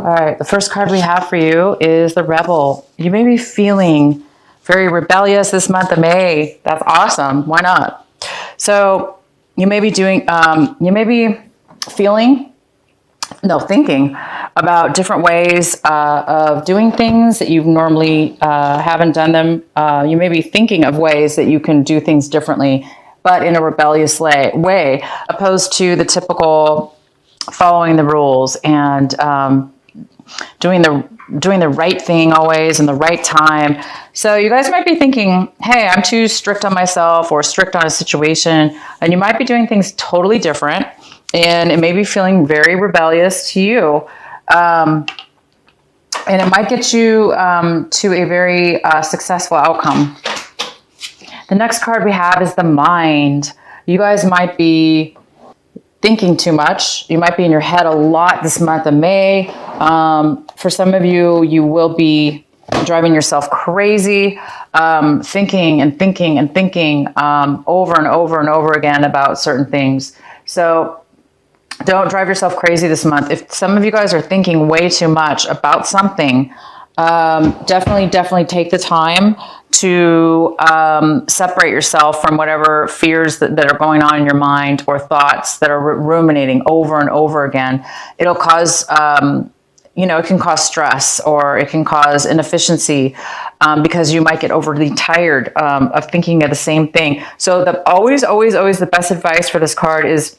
All right, the first card we have for you is the Rebel. You may be feeling very rebellious this month of May. That's awesome. Why not? So you may be thinking about different ways of doing things that you've normally haven't done them. You may be thinking of ways that you can do things differently, but in a rebellious way, opposed to the typical following the rules and doing the right thing always in the right time. So you guys might be thinking, hey, I'm too strict on myself or strict on a situation, and you might be doing things totally different, and it may be feeling very rebellious to you. And it might get you to a very successful outcome. The next card we have is the Mind. You guys might be thinking too much. You might be in your head a lot this month of May. For some of you, you will be driving yourself crazy, thinking and thinking and thinking over and over and over again about certain things. So don't drive yourself crazy this month. If some of you guys are thinking way too much about something, definitely take the time to separate yourself from whatever fears that are going on in your mind or thoughts that are ruminating over and over again. It'll cause, it can cause stress, or it can cause inefficiency because you might get overly tired of thinking of the same thing. So always the best advice for this card is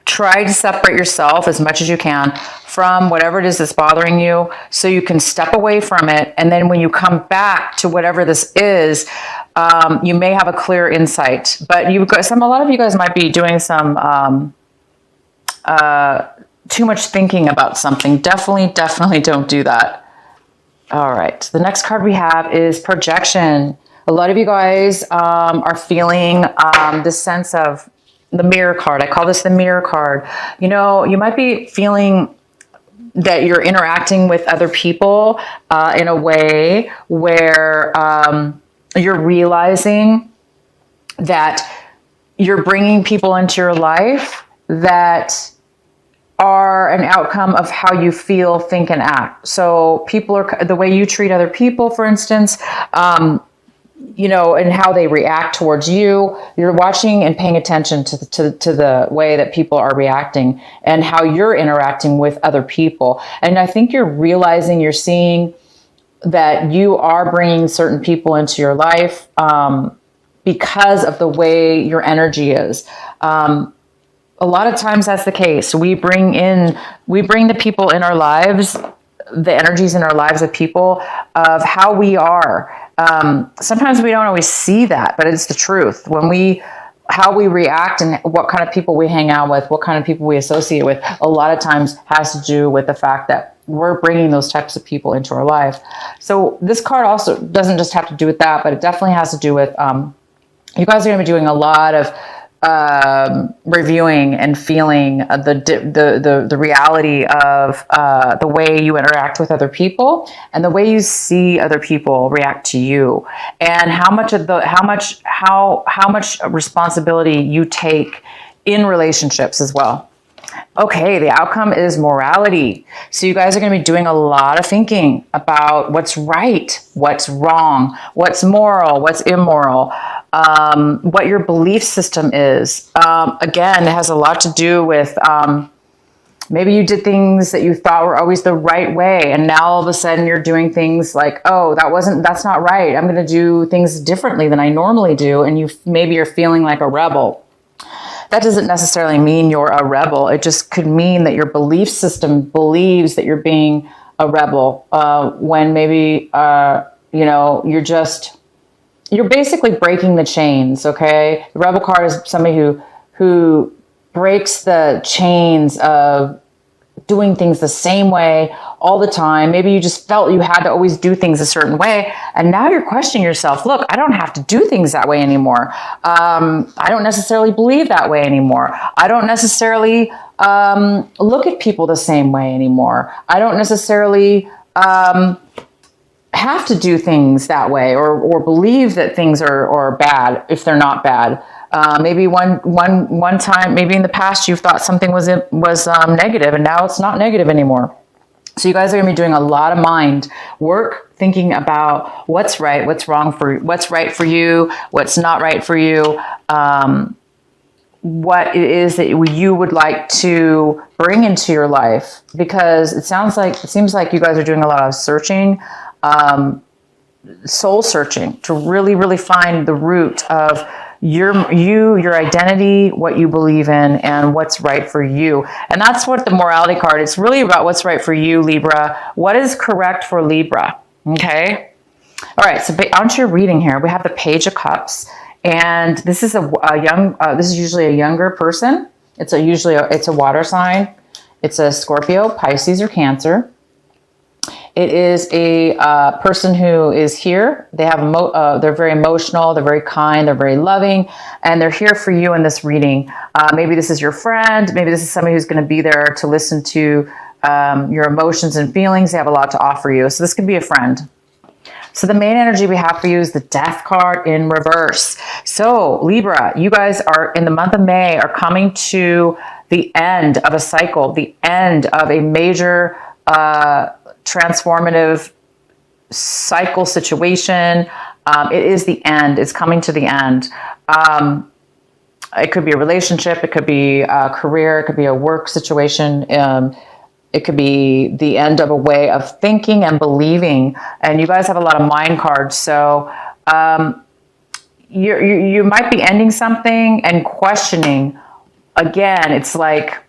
try to separate yourself as much as you can from whatever it is that's bothering you, so you can step away from it. And then when you come back to whatever this is, you may have a clear insight. But a lot of you guys might be doing some too much thinking about something. Definitely don't do that. All right. The next card we have is Projection. A lot of you guys are feeling this sense of the Mirror card. I call this the Mirror card. You might be feeling that you're interacting with other people in a way where you're realizing that you're bringing people into your life that are an outcome of how you feel, think, and act. So the way you treat other people, for instance, and how they react towards you. You're watching and paying attention to the way that people are reacting and how you're interacting with other people. And I think you're seeing that you are bringing certain people into your life because of the way your energy is. A lot of times that's the case. We bring the people in our lives, the energies in our lives of people, of how we are. Sometimes we don't always see that, but it's the truth. How we react and what kind of people we hang out with, what kind of people we associate with, a lot of times has to do with the fact that we're bringing those types of people into our life. So this card also doesn't just have to do with that, but it definitely has to do with, you guys are going to be doing a lot of reviewing and feeling the reality of the way you interact with other people and the way you see other people react to you, and how much responsibility you take in relationships as well. Okay, the outcome is morality. So you guys are going to be doing a lot of thinking about what's right, what's wrong, what's moral, what's immoral, what your belief system is. Again, it has a lot to do with maybe you did things that you thought were always the right way, and now all of a sudden you're doing things like, oh, that's not right. I'm going to do things differently than I normally do, and you're feeling like a rebel. That doesn't necessarily mean you're a rebel. It just could mean that your belief system believes that you're being a rebel when maybe, you're basically breaking the chains, okay? The rebel card is somebody who breaks the chains of doing things the same way all the time. Maybe you just felt you had to always do things a certain way, and now you're questioning yourself. Look, I don't have to do things that way anymore. I don't necessarily believe that way anymore. I don't necessarily look at people the same way anymore. I don't necessarily have to do things that way or believe that things are bad if they're not bad. Maybe one time, maybe in the past, you thought something was negative, and now it's not negative anymore. So you guys are going to be doing a lot of mind work, thinking about what's right, what's wrong for, what's right for you, what's not right for you, what it is that you would like to bring into your life, because it seems like you guys are doing a lot of searching, soul searching, to really, really find the root of your identity, what you believe in, and what's right for you. And that's what the morality card, it's really about what's right for you, Libra. What is correct for Libra? Okay. All right. So onto your reading here, we have the Page of Cups, and this is this is usually a younger person. It's a water sign. It's a Scorpio, Pisces, or Cancer. It is a person who is here. They have they're very emotional. They're very kind. They're very loving, and they're here for you in this reading. Maybe this is your friend. Maybe this is somebody who's going to be there to listen to your emotions and feelings. They have a lot to offer you. So this could be a friend. So the main energy we have for you is the Death card in reverse. So Libra, you guys are in the month of May, are coming to the end of a cycle, the end of a major transformative cycle situation. It is the end. It's coming to the end. It could be a relationship. It could be a career. It could be a work situation. It could be the end of a way of thinking and believing. And you guys have a lot of mind cards. So you might be ending something and questioning. Again, it's like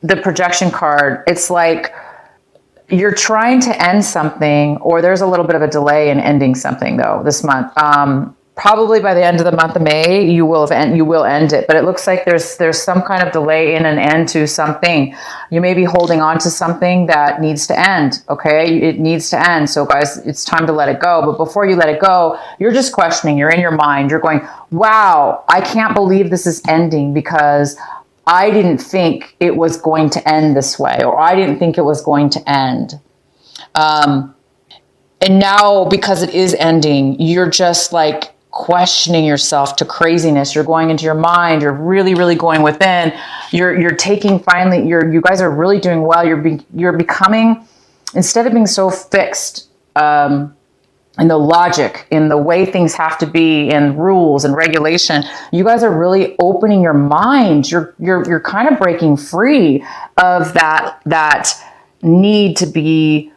the projection card. It's like you're trying to end something, or there's a little bit of a delay in ending something though this month. Probably by the end of the month of May, you will end it. But it looks like there's some kind of delay in an end to something. You may be holding on to something that needs to end. Okay, it needs to end. So guys, it's time to let it go. But before you let it go, you're just questioning. You're in your mind. You're going, "Wow, I can't believe this is ending because I didn't think it was going to end this way, or I didn't think it was going to end." And now, because it is ending, you're just like questioning yourself to craziness. You're going into your mind. You're really, really going within. You're taking finally. You guys are really doing well. You're becoming, instead of being so fixed in the logic, in the way things have to be, in rules and regulation, you guys are really opening your mind. You're kind of breaking free of that need to be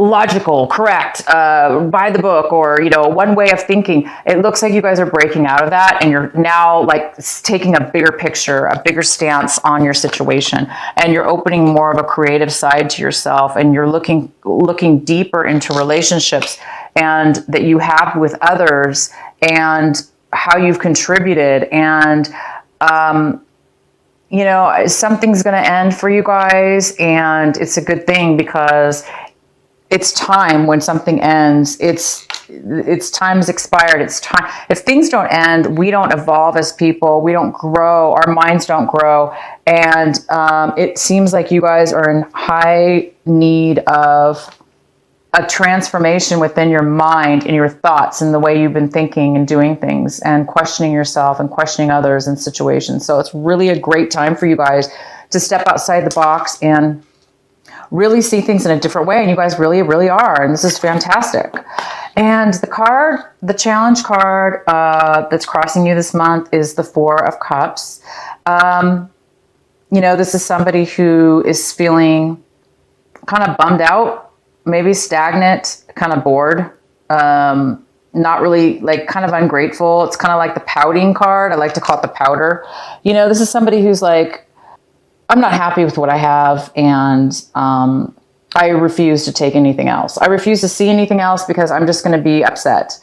logical, correct, by the book, or one way of thinking. It looks like you guys are breaking out of that, and you're now like taking a bigger picture, a bigger stance on your situation, and you're opening more of a creative side to yourself, and you're looking deeper into relationships and that you have with others, and how you've contributed, and something's going to end for you guys, and it's a good thing, because it's time. When something ends, its time is expired. It's time. If things don't end, we don't evolve as people. We don't grow. Our minds don't grow. And it seems like you guys are in high need of a transformation within your mind and your thoughts and the way you've been thinking and doing things, and questioning yourself and questioning others and situations. So it's really a great time for you guys to step outside the box and really see things in a different way. And you guys really, really are. And this is fantastic. And the challenge card that's crossing you this month is the Four of Cups. This is somebody who is feeling kind of bummed out, maybe stagnant, kind of bored, not really, like, kind of ungrateful. It's kind of like the pouting card. I like to call it the powder. This is somebody who's like, I'm not happy with what I have, and I refuse to take anything else. I refuse to see anything else because I'm just going to be upset.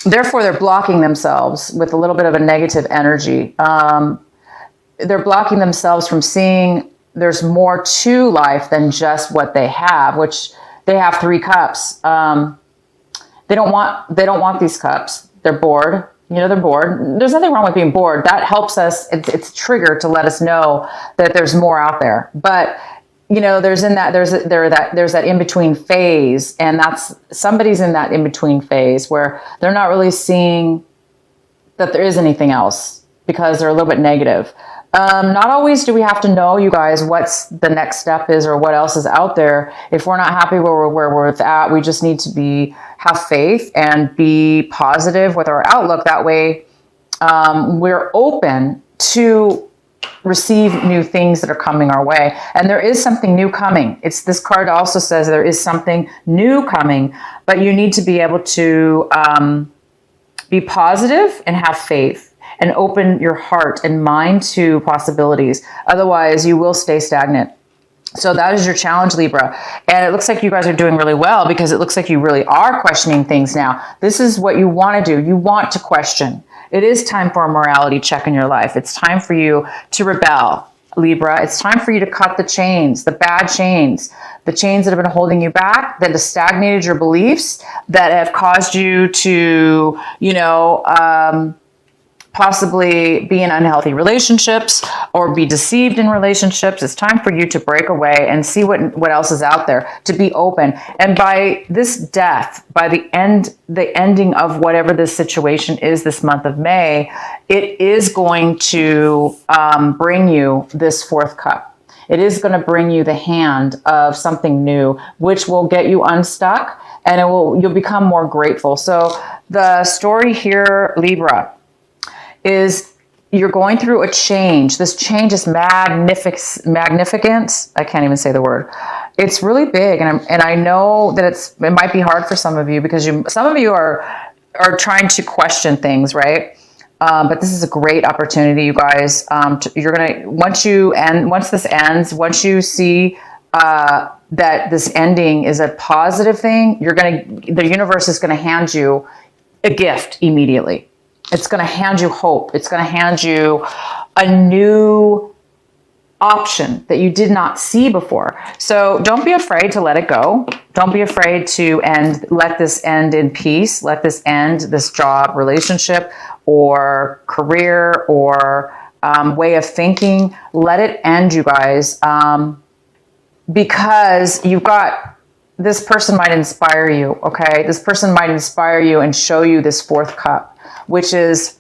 Therefore, they're blocking themselves with a little bit of a negative energy. They're blocking themselves from seeing there's more to life than just what they have, which they have 3 cups. They don't want these cups. They're bored. They're bored. There's nothing wrong with being bored. That helps us. It's a trigger to let us know that there's more out there. But there's that in-between phase, and that's somebody's in that in-between phase where they're not really seeing that there is anything else because they're a little bit negative. Not always do we have to know, you guys, what's the next step is or what else is out there. If we're not happy where we're at, we just need to have faith and be positive with our outlook. That way, we're open to receive new things that are coming our way. And there is something new coming. This card also says there is something new coming, but you need to be able to be positive and have faith and open your heart and mind to possibilities. Otherwise, you will stay stagnant. So that is your challenge, Libra. And it looks like you guys are doing really well, because it looks like you really are questioning things now. This is what you want to do. You want to question. It is time for a morality check in your life. It's time for you to rebel, Libra. It's time for you to cut the chains, the bad chains, the chains that have been holding you back, that have stagnated your beliefs, that have caused you to, possibly be in unhealthy relationships or be deceived in relationships. It's time for you to break away and see what else is out there, to be open. And by this death, by the ending of whatever this situation is this month of May, it is going to bring you this fourth cup. It is going to bring you the hand of something new, which will get you unstuck, and you'll become more grateful. So the story here, Libra, is you're going through a change. This change is magnificent. I can't even say the word. It's really big, and I know that it might be hard for some of you, because some of you are trying to question things, right? But this is a great opportunity, you guys. You're gonna once this ends, once you see that this ending is a positive thing, the universe is gonna hand you a gift immediately. It's going to hand you hope. It's going to hand you a new option that you did not see before. So don't be afraid to let it go. Don't be afraid to let this end in peace. Let this end, this job, relationship, or career, or way of thinking. Let it end, you guys, because this person might inspire you, okay? This person might inspire you and show you this fourth cup, which is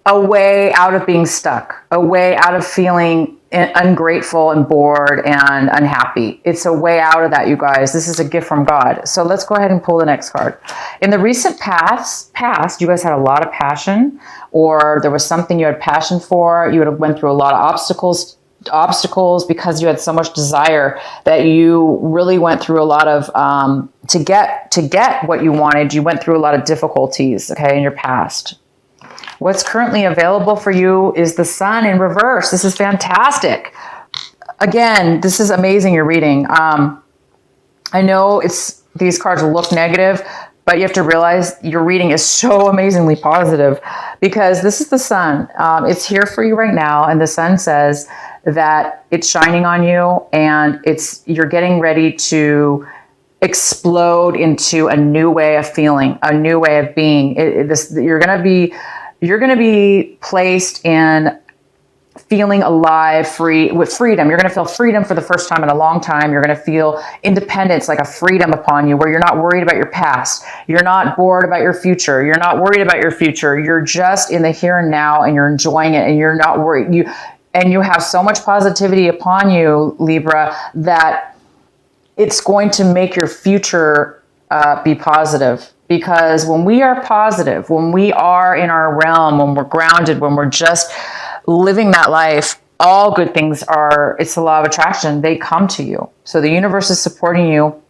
a way out of being stuck, a way out of feeling ungrateful and bored and unhappy. It's a way out of that, you guys. This is a gift from God. So let's go ahead and pull the next card. In the recent past, you guys had a lot of passion, or there was something you had passion for. You would have went through a lot of obstacles because you had so much desire that you really went through a lot of to get what you wanted. You went through a lot of difficulties, okay, in your past. What's currently available for you is the Sun in reverse. This is fantastic. Again, this is amazing, your reading. I know these cards look negative, but you have to realize your reading is so amazingly positive, because this is the Sun. It's here for you right now, and the Sun says that it's shining on you, and you're getting ready to explode into a new way of feeling, a new way of being. You're going to be placed in feeling alive, free, with freedom. You're going to feel freedom for the first time in a long time. You're going to feel independence, like a freedom upon you, where you're not worried about your past. You're not bored about your future. You're not worried about your future. You're just in the here and now, and you're enjoying it, and you're not worried. You have so much positivity upon you, Libra, that it's going to make your future be positive. Because when we are positive, when we are in our realm, when we're grounded, when we're just living that life, all good things it's the law of attraction. They come to you. So the universe is supporting you,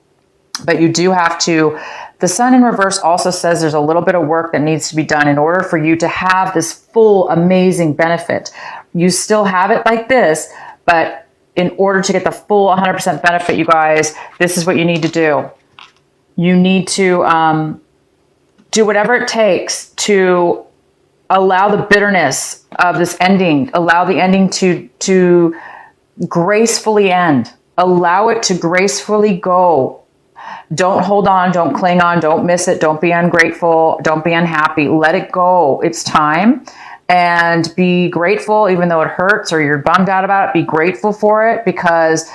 but you do have to. The Sun in reverse also says there's a little bit of work that needs to be done in order for you to have this full, amazing benefit. You still have it like this, but in order to get the full 100% benefit, you guys, this is what you need to do. You need to do whatever it takes to allow the bitterness of this ending, allow the ending to gracefully end. Allow it to gracefully go. Don't hold on, don't cling on, don't miss it, don't be ungrateful, don't be unhappy. Let it go. It's time. And be grateful, even though it hurts or you're bummed out about it. Be grateful for it, because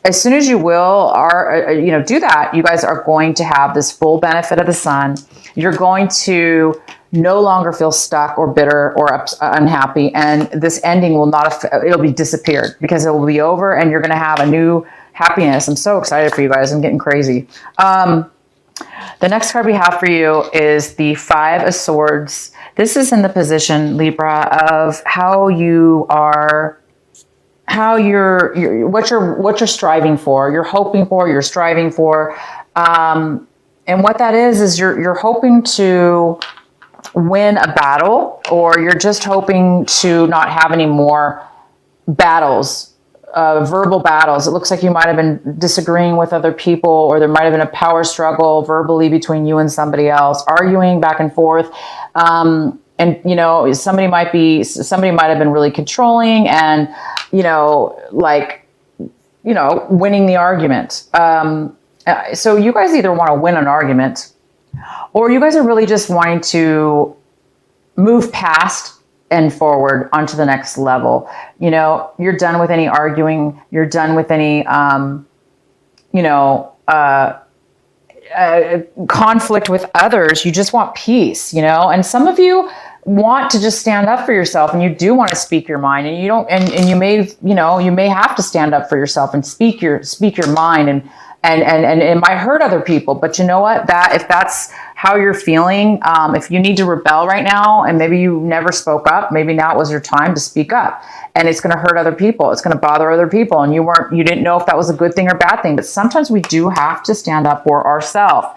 as soon as you do that, you guys are going to have this full benefit of the Sun. You're going to no longer feel stuck or bitter or unhappy. And this ending will not, it'll be disappeared because it will be over and you're going to have a new happiness. I'm so excited for you guys. I'm getting crazy. The next card we have for you is the Five of Swords. This is in the position, Libra, of how you are, what you're striving for, you're hoping for, you're striving for. And what that is you're hoping to win a battle, or you're just hoping to not have any more battles, verbal battles. It looks like you might have been disagreeing with other people, or there might have been a power struggle verbally between you and somebody else, arguing back and forth. And, you know, somebody might have been really controlling and, you know, like, you know, winning the argument. So you guys either want to win an argument, or you guys are really just wanting to move past and forward onto the next level. You know, you're done with any arguing. You're done with any, conflict with others. You just want peace, you know, and some of you want to just stand up for yourself, and you do want to speak your mind, and you don't, and you may, you know, you may have to stand up for yourself and speak your mind, and it might hurt other people, but you know what, if that's how you're feeling, if you need to rebel right now, and maybe you never spoke up, maybe now was your time to speak up, and it's going to hurt other people. It's going to bother other people. And you didn't know if that was a good thing or bad thing, but sometimes we do have to stand up for ourselves.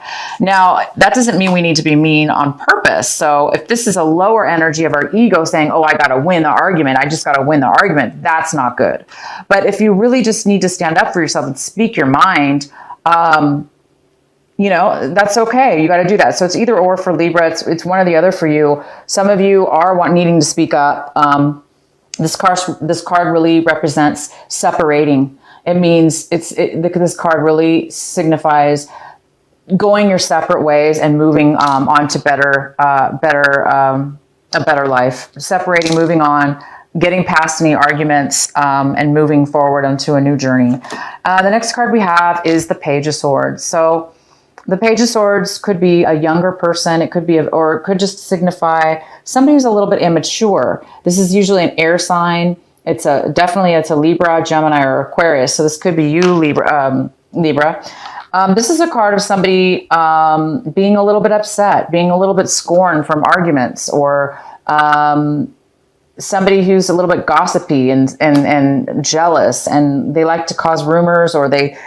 Now, that doesn't mean we need to be mean on purpose. So if this is a lower energy of our ego saying, oh, I got to win the argument, I just got to win the argument, that's not good. But if you really just need to stand up for yourself and speak your mind, you know, that's okay. You got to do that. So it's either or for Libra. It's one or the other for you. Some of you are needing to speak up. This card really represents separating. It means this card really signifies going your separate ways and moving on to a better life. Separating, moving on, getting past any arguments, and moving forward onto a new journey. The next card we have is the Page of Swords. So the Page of Swords could be a younger person. It could be, or it could just signify somebody who's a little bit immature. This is usually an air sign. It's definitely a Libra, Gemini, or Aquarius. So this could be you, Libra. This is a card of somebody being a little bit upset, being a little bit scorned from arguments, or somebody who's a little bit gossipy and jealous, and they like to cause rumors, or they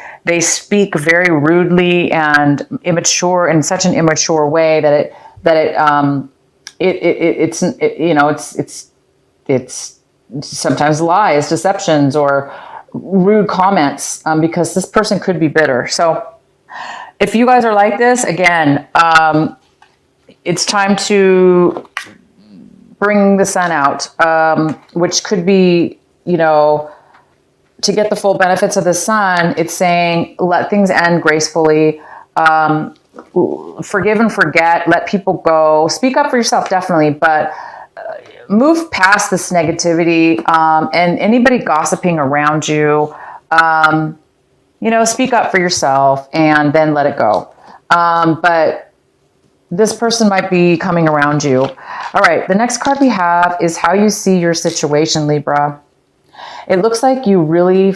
speak very rudely and immature in such an immature way that it's sometimes lies, deceptions, or rude comments, because this person could be bitter. So if you guys are like this, again, it's time to bring the sun out, which could be, you know, to get the full benefits of the sun. It's saying, let things end gracefully, forgive and forget, let people go, speak up for yourself, definitely, but move past this negativity, and anybody gossiping around you, you know, speak up for yourself and then let it go. But this person might be coming around you. All right, the next card we have is how you see your situation, Libra. It looks like you really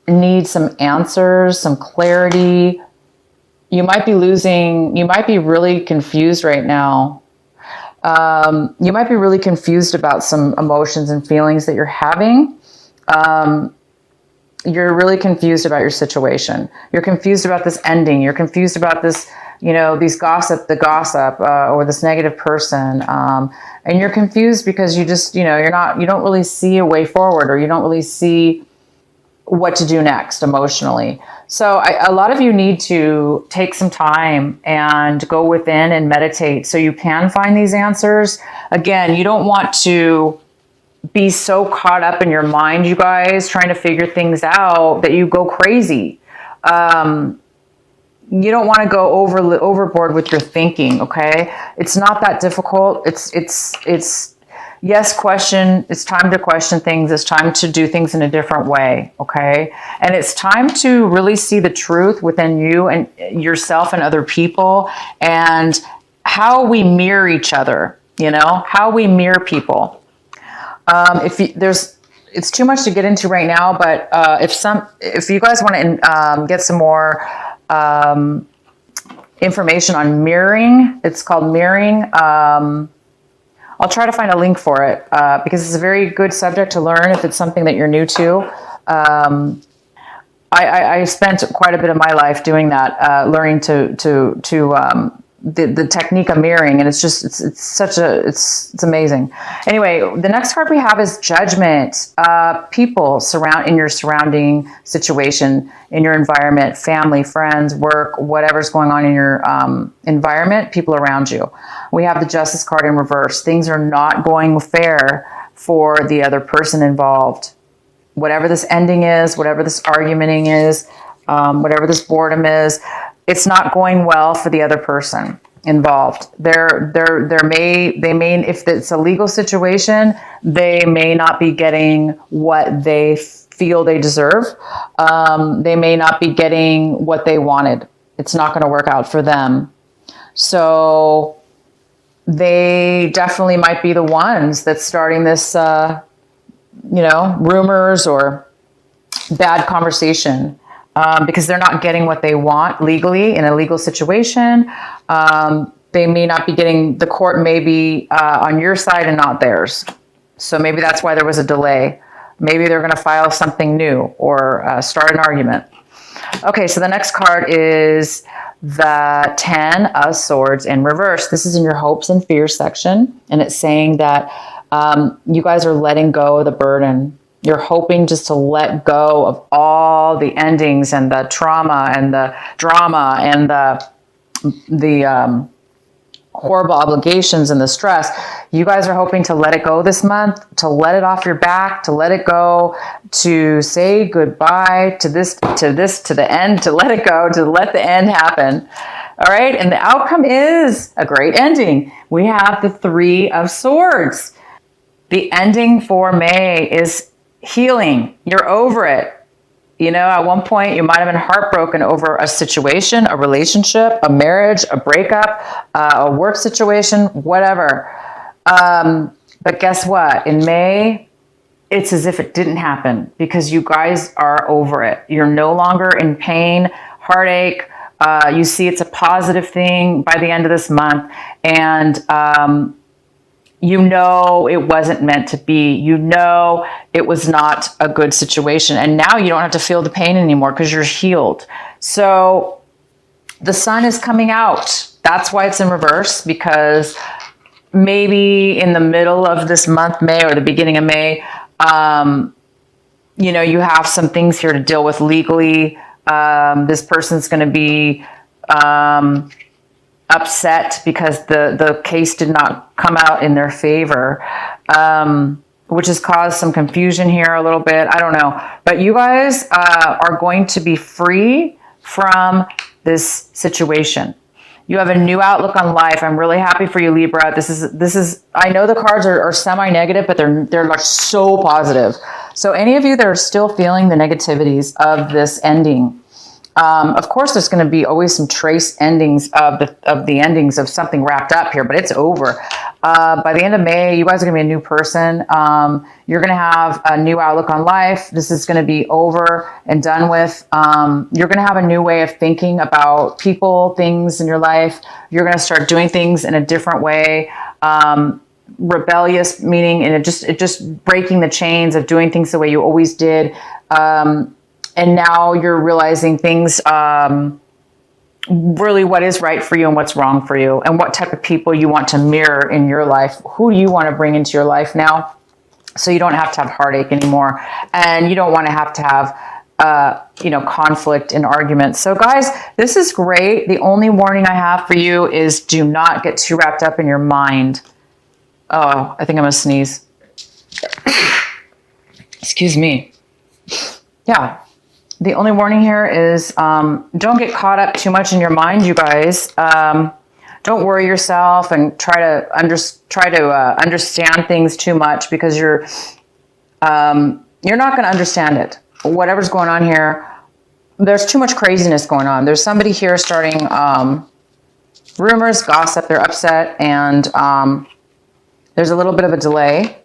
need some answers, some clarity. You might be really confused right now. You might be really confused about some emotions and feelings that you're having. You're really confused about your situation. You're confused about this ending. You're confused about this, you know, the gossip, or this negative person. And you're confused because you just, you know, you don't really see a way forward, or you don't really see what to do next emotionally. So a lot of you need to take some time and go within and meditate so you can find these answers. Again, you don't want to be so caught up in your mind, you guys, trying to figure things out that you go crazy. You don't want to go overboard with your thinking, okay? It's not that difficult. Yes, question. It's time to question things. It's time to do things in a different way, okay? And it's time to really see the truth within you and yourself and other people, and how we mirror each other, you know, how we mirror people. It's too much to get into right now, but if you guys want to get some more information on mirroring, it's called mirroring. I'll try to find a link for it because it's a very good subject to learn if it's something that you're new to. I spent quite a bit of my life doing that, learning the technique of mirroring, and it's amazing. Anyway, the next card we have is Judgment. People in your surrounding situation, in your environment, family, friends, work, whatever's going on in your environment, people around you. We have the Justice card in reverse. Things are not going fair for the other person involved. Whatever this ending is, whatever this argumenting is, whatever this boredom is, it's not going well for the other person involved. They may, if it's a legal situation, they may not be getting what they feel they deserve. They may not be getting what they wanted. It's not going to work out for them. So they definitely might be the ones that's starting this, rumors or bad conversation. Because they're not getting what they want legally in a legal situation. They may not be getting, the court may be on your side and not theirs. So maybe that's why there was a delay. Maybe they're going to file something new or start an argument. Okay, so the next card is the 10 of Swords in reverse. This is in your hopes and fears section. And it's saying that you guys are letting go of the burden. You're hoping just to let go of all the endings and the trauma and the drama and the horrible obligations and the stress. You guys are hoping to let it go this month, to let it off your back, to let it go, to say goodbye to the end, to let it go, to let the end happen. All right. And the outcome is a great ending. We have the 3 of Swords. The ending for May is healing. You're over it. You know, at one point you might have been heartbroken over a situation, a relationship, a marriage, a breakup, a work situation, whatever. But guess what? In May, it's as if it didn't happen because you guys are over it. You're no longer in pain, heartache. You see it's a positive thing by the end of this month. And, you know it wasn't meant to be. You know it was not a good situation. And now you don't have to feel the pain anymore because you're healed. So the sun is coming out. That's why it's in reverse, because maybe in the middle of this month, May, or the beginning of May, you have some things here to deal with legally. This person's going to be upset because the case did not come out in their favor, which has caused some confusion here a little bit. I don't know. But you guys are going to be free from this situation. You have a new outlook on life. I'm really happy for you, Libra. This is. I know the cards are semi-negative, but they're like so positive. So any of you that are still feeling the negativities of this ending, of course, there's going to be always some trace endings of the endings of something wrapped up here, but it's over. By the end of May, you guys are going to be a new person. You're going to have a new outlook on life. This is going to be over and done with. You're going to have a new way of thinking about people, things in your life. You're going to start doing things in a different way. Rebellious, meaning it just breaking the chains of doing things the way you always did. And now you're realizing things, really what is right for you and what's wrong for you, and what type of people you want to mirror in your life. Who do you want to bring into your life now? So you don't have to have heartache anymore. And you don't want to have conflict and arguments. So guys, this is great. The only warning I have for you is do not get too wrapped up in your mind. Oh, I think I'm going to sneeze. Excuse me. Yeah. The only warning here is don't get caught up too much in your mind, you guys. Don't worry yourself and try to understand things too much, because you're not going to understand it. Whatever's going on here, there's too much craziness going on. There's somebody here starting rumors, gossip, they're upset, and there's a little bit of a delay